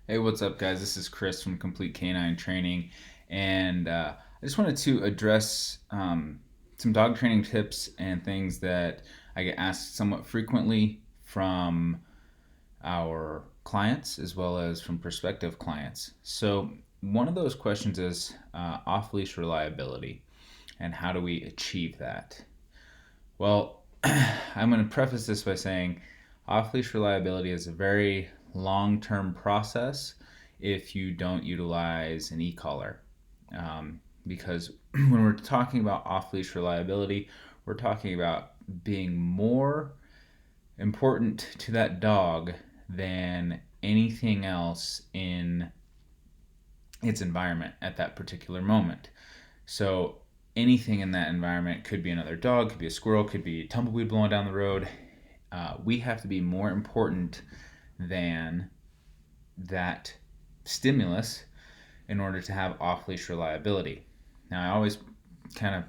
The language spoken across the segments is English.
Hey, what's up, guys? This is Chris from Complete Canine Training, and I just wanted to address some dog training tips and things that I get asked somewhat frequently from our clients as well as from prospective clients. So, one of those questions is off-leash reliability, and how do we achieve that? Well, I'm going to preface this by saying off-leash reliability is a very long-term process if you don't utilize an e-collar. Because when we're talking about off-leash reliability, we're talking about being more important to that dog than anything else in its environment at that particular moment. So anything in that environment could be another dog, could be a squirrel, could be a tumbleweed blowing down the road. We have to be more important than that stimulus in order to have off-leash reliability. Now, I always kind of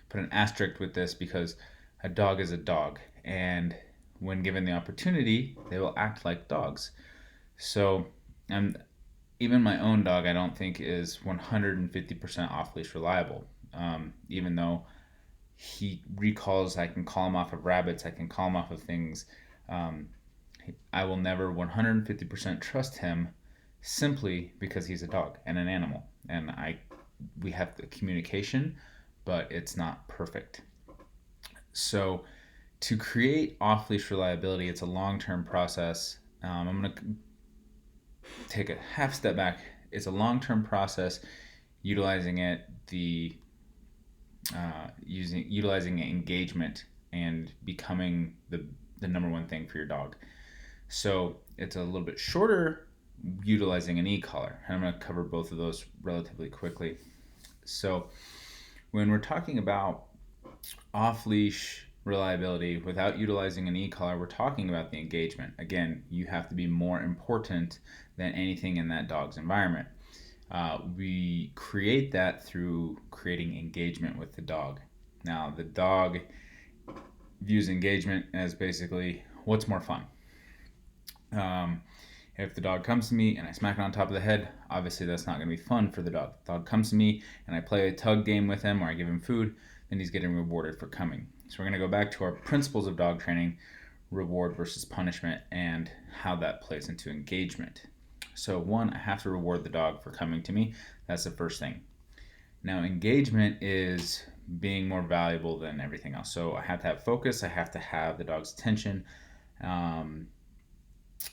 put an asterisk with this because a dog is a dog, and when given the opportunity, they will act like dogs. So, and even my own dog, I don't think is 150% off-leash reliable. Even though he recalls, I can call him off of rabbits, I can call him off of things. Um, I will never 150% trust him simply because he's a dog and an animal. And we have the communication, but it's not perfect. So to create off-leash reliability, it's a long-term process. I'm going to take a half step back. It's a long-term process utilizing utilizing engagement and becoming the number one thing for your dog. So it's a little bit shorter utilizing an e-collar. And I'm going to cover both of those relatively quickly. So when we're talking about off-leash reliability without utilizing an e-collar, we're talking about the engagement. Again, you have to be more important than anything in that dog's environment. We create that through creating engagement with the dog. Now, the dog views engagement as basically what's more fun. If the dog comes to me and I smack it on top of the head, obviously that's not going to be fun for the dog. If the dog comes to me and I play a tug game with him or I give him food, then he's getting rewarded for coming. So we're going to go back to our principles of dog training, reward versus punishment, and how that plays into engagement. So one, I have to reward the dog for coming to me. That's the first thing. Now, engagement is being more valuable than everything else. So I have to have focus. I have to have the dog's attention.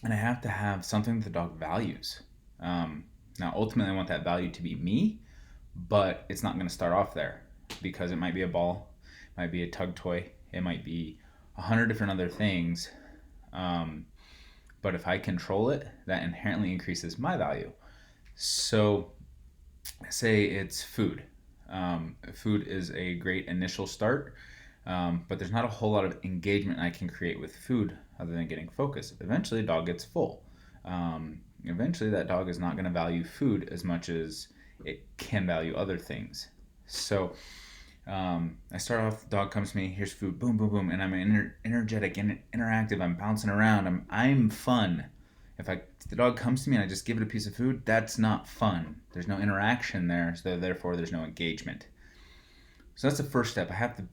And I have to have something that the dog values. Now, ultimately, I want that value to be me, but it's not going to start off there because it might be a ball, it might be a tug toy, it might be 100 different other things. But if I control it, that inherently increases my value. So, say it's food. Food is a great initial start, but there's not a whole lot of engagement I can create with food other than getting focus. Eventually, a dog gets full. Eventually, that dog is not going to value food as much as it can value other things. So, I start off, the dog comes to me, here's food, boom, boom, boom, and I'm energetic and interactive. I'm bouncing around. I'm fun. If the dog comes to me and I just give it a piece of food, that's not fun. There's no interaction there, so therefore there's no engagement. So that's the first step. I have to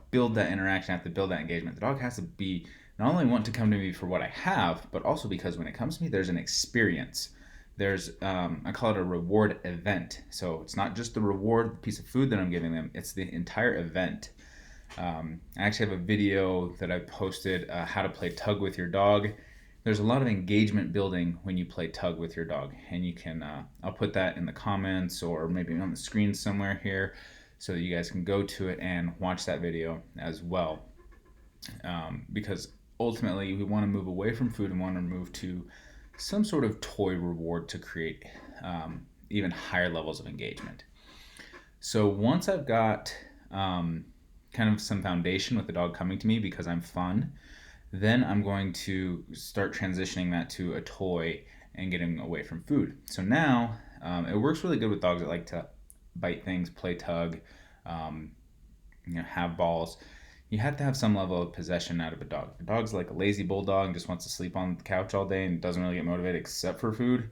build that interaction. I have to build that engagement. The dog has to be not only want to come to me for what I have, but also because when it comes to me, there's an experience. There's I call it a reward event. So it's not just the reward, the piece of food that I'm giving them. It's the entire event. I actually have a video that I posted, how to play tug with your dog. There's a lot of engagement building when you play tug with your dog, and you can I'll put that in the comments or maybe on the screen somewhere here so that you guys can go to it and watch that video as well, because ultimately we want to move away from food and want to move to some sort of toy reward to create even higher levels of engagement. So once I've got kind of some foundation with the dog coming to me because I'm fun, then I'm going to start transitioning that to a toy and getting away from food. So now it works really good with dogs that like to bite things, play tug, have balls. You have to have some level of possession out of a dog. If a dog's like a lazy bulldog and just wants to sleep on the couch all day and doesn't really get motivated except for food,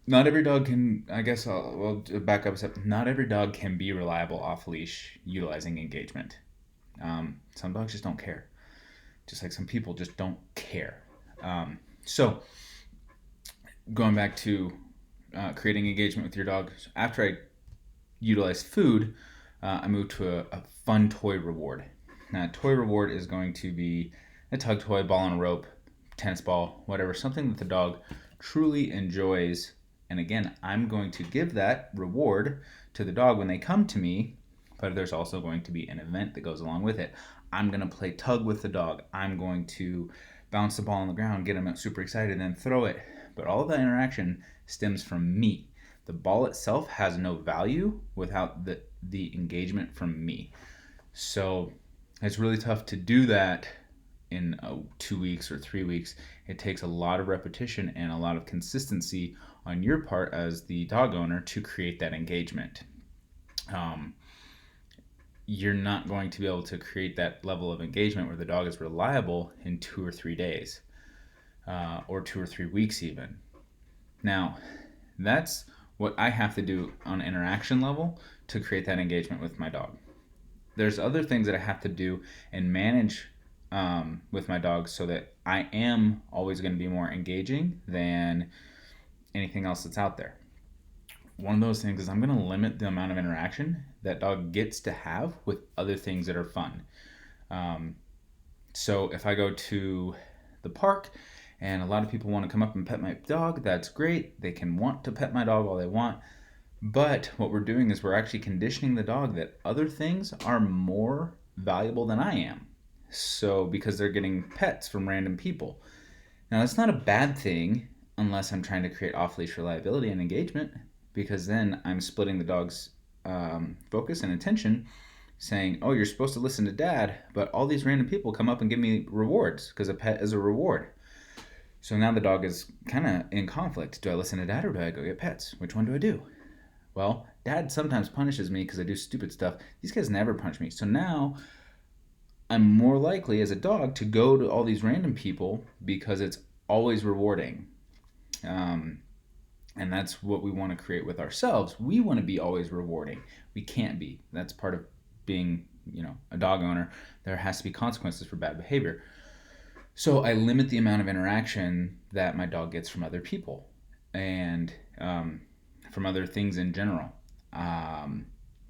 not every dog can, I guess well, back up a step. Not every dog can be reliable off leash utilizing engagement. Some dogs just don't care. Just like some people just don't care. So going back to creating engagement with your dog, after I utilize food, I move to a fun toy reward. Now, a toy reward is going to be a tug toy, ball on a rope, tennis ball, whatever, something that the dog truly enjoys. And again, I'm going to give that reward to the dog when they come to me, but there's also going to be an event that goes along with it. I'm going to play tug with the dog. I'm going to bounce the ball on the ground, get him super excited, and then throw it. But all of that interaction stems from me. The ball itself has no value without the engagement from me. So it's really tough to do that in 2 weeks or 3 weeks. It takes a lot of repetition and a lot of consistency on your part as the dog owner to create that engagement. You're not going to be able to create that level of engagement where the dog is reliable in 2 or 3 days, or 2 or 3 weeks even. Now, that's what I have to do on an interaction level to create that engagement with my dog. There's other things that I have to do and manage with my dog so that I am always going to be more engaging than anything else that's out there. One of those things is I'm going to limit the amount of interaction that dog gets to have with other things that are fun. So if I go to the park and a lot of people want to come up and pet my dog, that's great. They can want to pet my dog all they want. But what we're doing is we're actually conditioning the dog that other things are more valuable than I am. So because they're getting pets from random people. Now that's not a bad thing unless I'm trying to create off-leash reliability and engagement, because then I'm splitting the dog's focus and attention, saying, oh, you're supposed to listen to dad, but all these random people come up and give me rewards because a pet is a reward. So now the dog is kind of in conflict. Do I listen to dad or do I go get pets? Which one do I do? Well, dad sometimes punishes me because I do stupid stuff. These guys never punish me. So now I'm more likely as a dog to go to all these random people because it's always rewarding. And that's what we want to create with ourselves. We want to be always rewarding. We can't be. That's part of being, a dog owner. There has to be consequences for bad behavior. So I limit the amount of interaction that my dog gets from other people and from other things in general.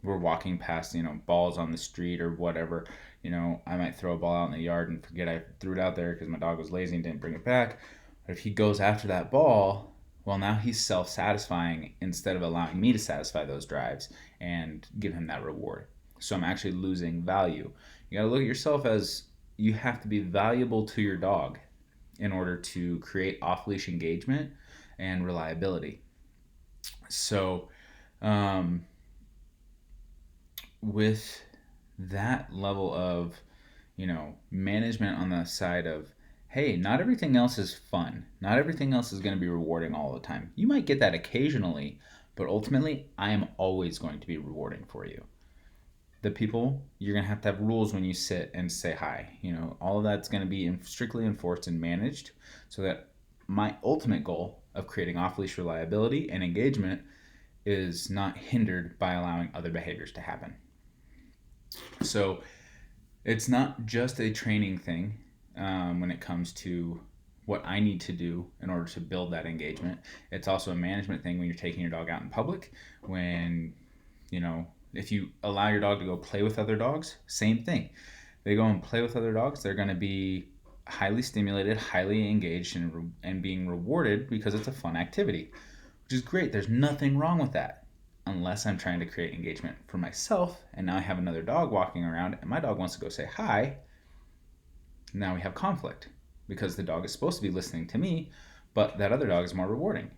We're walking past, balls on the street or whatever. I might throw a ball out in the yard and forget I threw it out there because my dog was lazy and didn't bring it back. But if he goes after that ball, well, now he's self-satisfying instead of allowing me to satisfy those drives and give him that reward. So I'm actually losing value. You got to look at yourself as you have to be valuable to your dog in order to create off-leash engagement and reliability. So with that level of, management on the side of, hey, not everything else is fun. Not everything else is going to be rewarding all the time. You might get that occasionally, but ultimately, I am always going to be rewarding for you. The people, you're going to have rules when you sit and say hi. All of that's going to be strictly enforced and managed so that my ultimate goal of creating off-leash reliability and engagement is not hindered by allowing other behaviors to happen. So it's not just a training thing when it comes to what I need to do in order to build that engagement. It's also a management thing when you're taking your dog out in public. When, if you allow your dog to go play with other dogs, same thing. They go and play with other dogs, they're going to be highly stimulated, highly engaged, and being rewarded because it's a fun activity, which is great. There's nothing wrong with that. Unless I'm trying to create engagement for myself, and now I have another dog walking around, and my dog wants to go say hi. Now we have conflict because the dog is supposed to be listening to me, but that other dog is more rewarding.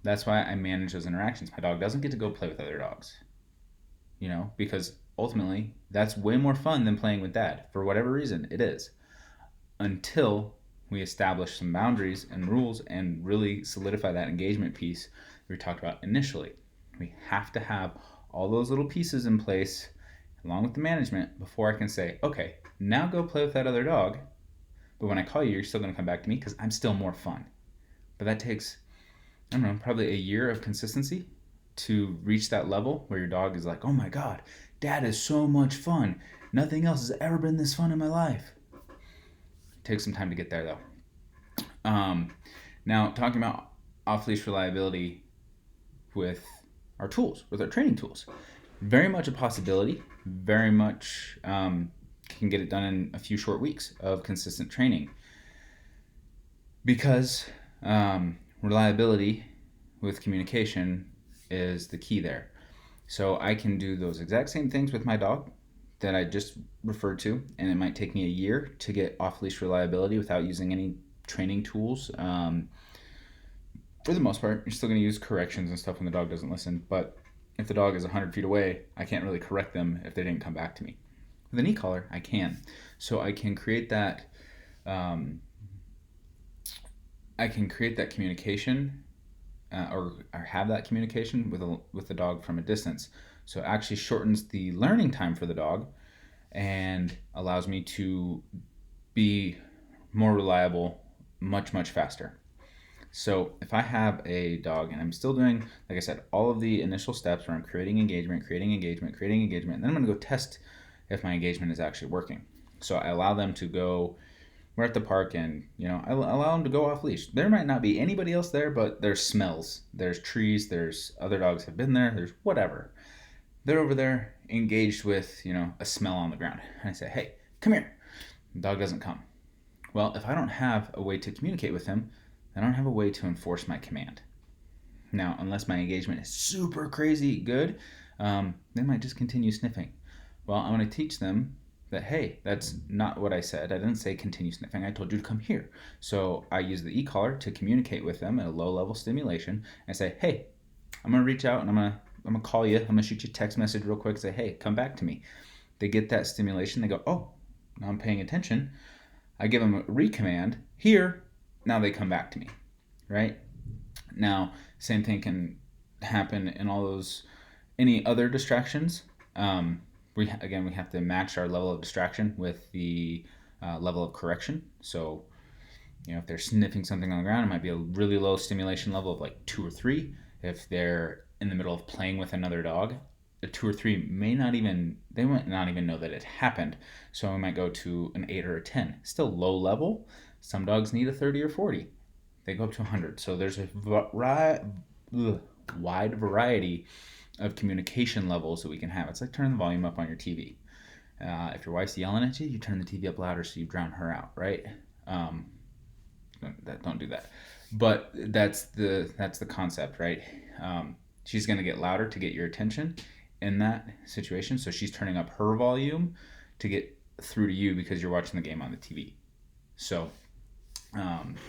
That's why I manage those interactions. My dog doesn't get to go play with other dogs, because ultimately that's way more fun than playing with dad. For whatever reason, it is. Until we establish some boundaries and rules and really solidify that engagement piece we talked about initially. We have to have all those little pieces in place along with the management, before I can say, okay, now go play with that other dog. But when I call you, you're still going to come back to me because I'm still more fun. But that takes, I don't know, probably a year of consistency to reach that level where your dog is like, oh my God, Dad is so much fun. Nothing else has ever been this fun in my life. It takes some time to get there though. Now, talking about off-leash reliability with our tools, with our training tools, very much a possibility, very much can get it done in a few short weeks of consistent training because reliability with communication is the key there. So I can do those exact same things with my dog that I just referred to, and it might take me a year to get off-leash reliability without using any training tools. For the most part, you're still going to use corrections and stuff when the dog doesn't listen, but if the dog is 100 feet away, I can't really correct them if they didn't come back to me. With an eCollar, I can. So I can create that communication or have that communication with the dog from a distance. So it actually shortens the learning time for the dog and allows me to be more reliable much, much faster. So if I have a dog and I'm still doing, like I said, all of the initial steps where I'm creating engagement, and then I'm going to go test if my engagement is actually working. So I allow them to go, we're at the park and, I allow them to go off leash. There might not be anybody else there, but there's smells, there's trees, there's other dogs have been there, there's whatever. They're over there engaged with, a smell on the ground. And I say, hey, come here. The dog doesn't come. Well, if I don't have a way to communicate with him, I don't have a way to enforce my command. Now, unless my engagement is super crazy good, they might just continue sniffing. Well, I want to teach them that, hey, that's not what I said. I didn't say continue sniffing. I told you to come here. So I use the eCollar to communicate with them at a low-level stimulation. I say, hey, I'm going to reach out and I'm going to call you. I'm going to shoot you a text message real quick and say, hey, come back to me. They get that stimulation. They go, oh, now I'm paying attention. I give them a recommand here. Now they come back to me, right? Now, same thing can happen in any other distractions. We have to match our level of distraction with the level of correction. So, if they're sniffing something on the ground, it might be a really low stimulation level of like 2 or 3. If they're in the middle of playing with another dog, a 2 or 3 might not even know that it happened. So we might go to an 8 or a 10. Still low level. Some dogs need a 30 or 40. They go up to 100. So there's a wide variety of communication levels that we can have. It's like turning the volume up on your TV. If your wife's yelling at you, you turn the TV up louder so you drown her out, right? Don't do that. But that's the concept, right? She's going to get louder to get your attention in that situation. So she's turning up her volume to get through to you because you're watching the game on the TV. So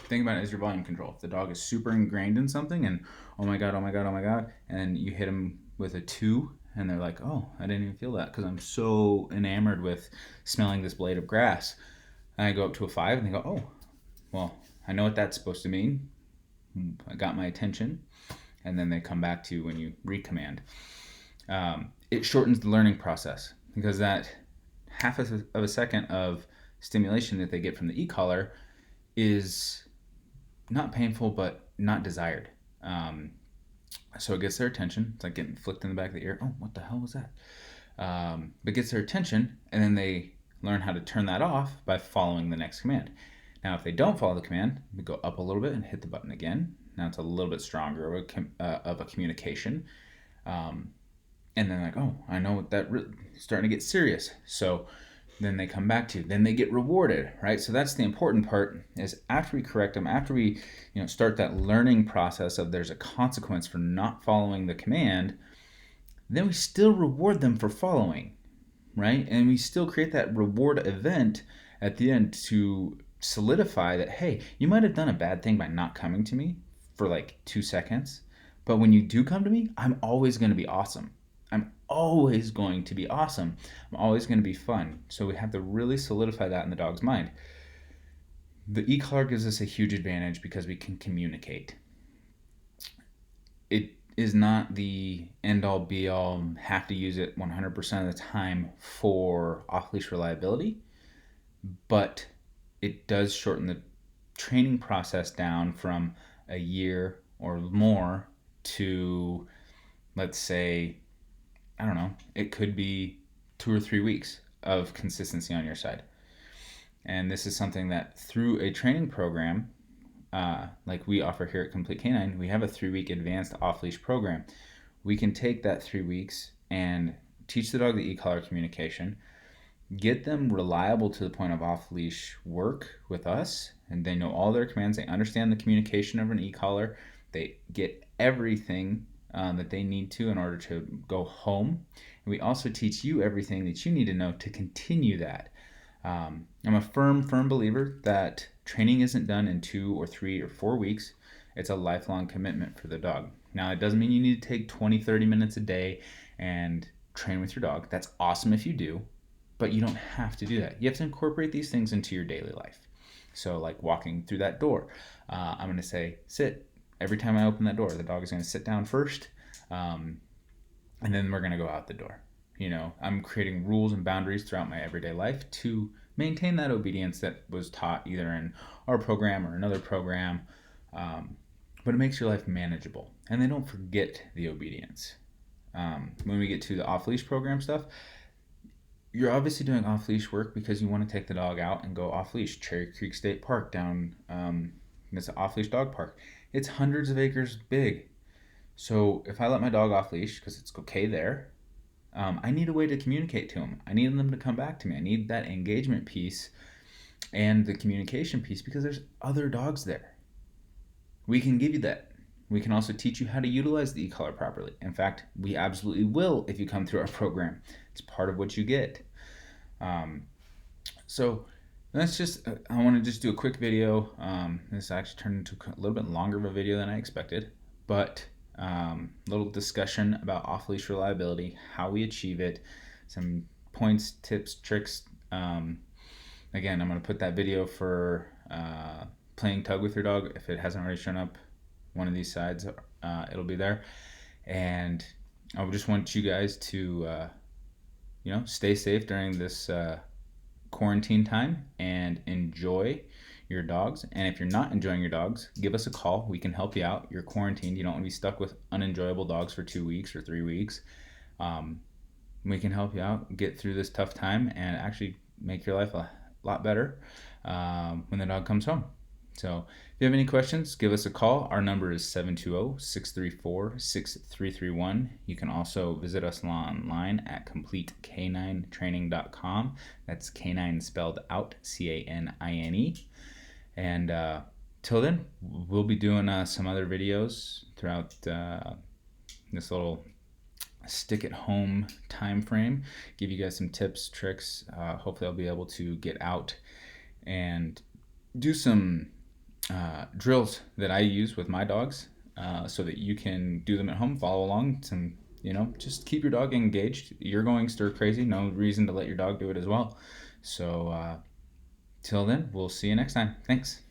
think about it as your volume control. If the dog is super ingrained in something and oh my god, and you hit them with a 2 and they're like, oh, I didn't even feel that because I'm so enamored with smelling this blade of grass. And I go up to a 5 and they go, oh, well, I know what that's supposed to mean. I got my attention. And then they come back to you when you recommand. It shortens the learning process because that half of a second of stimulation that they get from the eCollar is not painful but not desired. So it gets their attention. It's like getting flicked in the back of the ear. Oh, what the hell was that? But gets their attention, and then they learn how to turn that off by following the next command. Now, if they don't follow the command, we go up a little bit and hit the button again. Now it's a little bit stronger of a communication. And then like, oh, I know that starting to get serious. So then they come back to you. Then they get rewarded, right? So that's the important part is after we correct them, after we start that learning process of there's a consequence for not following the command, then we still reward them for following, right? And we still create that reward event at the end to solidify that, hey, you might have done a bad thing by not coming to me for like 2 seconds, but when you do come to me, I'm always going to be awesome. I'm always going to be awesome. I'm always going to be fun. So we have to really solidify that in the dog's mind. The eCollar gives us a huge advantage because we can communicate. It is not the end all be all, have to use it 100% of the time for off leash reliability, but it does shorten the training process down from a year or more to, let's say, I don't know, it could be 2 or 3 weeks of consistency on your side. And this is something that through a training program, like we offer here at Complete Canine, we have a 3-week advanced off-leash program. We can take that 3 weeks and teach the dog the eCollar communication, get them reliable to the point of off-leash work with us, and they know all their commands. They understand the communication of an eCollar. They get everything that they need to in order to go home. And we also teach you everything that you need to know to continue that. I'm a firm believer that training isn't done in 2 or 3 or 4 weeks. It's a lifelong commitment for the dog. Now, it doesn't mean you need to take 20, 30 minutes a day and train with your dog. That's awesome if you do, but you don't have to do that. You have to incorporate these things into your daily life. So, like walking through that door, I'm going to say, sit. Every time I open that door, the dog is going to sit down first, and then we're going to go out the door. I'm creating rules and boundaries throughout my everyday life to maintain that obedience that was taught either in our program or another program, but it makes your life manageable. And they don't forget the obedience. When we get to the off-leash program stuff, you're obviously doing off-leash work because you want to take the dog out and go off-leash. Cherry Creek State Park down, it's an off-leash dog park. It's hundreds of acres big. So if I let my dog off-leash because it's okay there, I need a way to communicate to them. I need them to come back to me. I need that engagement piece and the communication piece because there's other dogs there. We can give you that. We can also teach you how to utilize the eCollar properly. In fact, we absolutely will if you come through our program. It's part of what you get. So that's just, I want to just do a quick video. This actually turned into a little bit longer of a video than I expected, but little discussion about off-leash reliability, how we achieve it, some points, tips, tricks. Again, I'm going to put that video for playing tug with your dog. If it hasn't already shown up one of these sides, it'll be there. And I just want you guys to stay safe during this quarantine time and enjoy your dogs. And if you're not enjoying your dogs, give us a call. We can help you out. You're quarantined. You don't want to be stuck with unenjoyable dogs for 2 weeks or 3 weeks. We can help you out, get through this tough time, and actually make your life a lot better when the dog comes home. So if you have any questions, give us a call. Our number is 720-634-6331. You can also visit us online at completecaninetraining.com. That's canine spelled out, Canine. And till then, we'll be doing some other videos throughout this little stick-at-home time frame. Give you guys some tips, tricks. Hopefully I'll be able to get out and do some drills that I use with my dogs so that you can do them at home, follow along. Just keep your dog engaged. You're going stir crazy. No reason to let your dog do it as well. So till then, we'll see you next time. Thanks.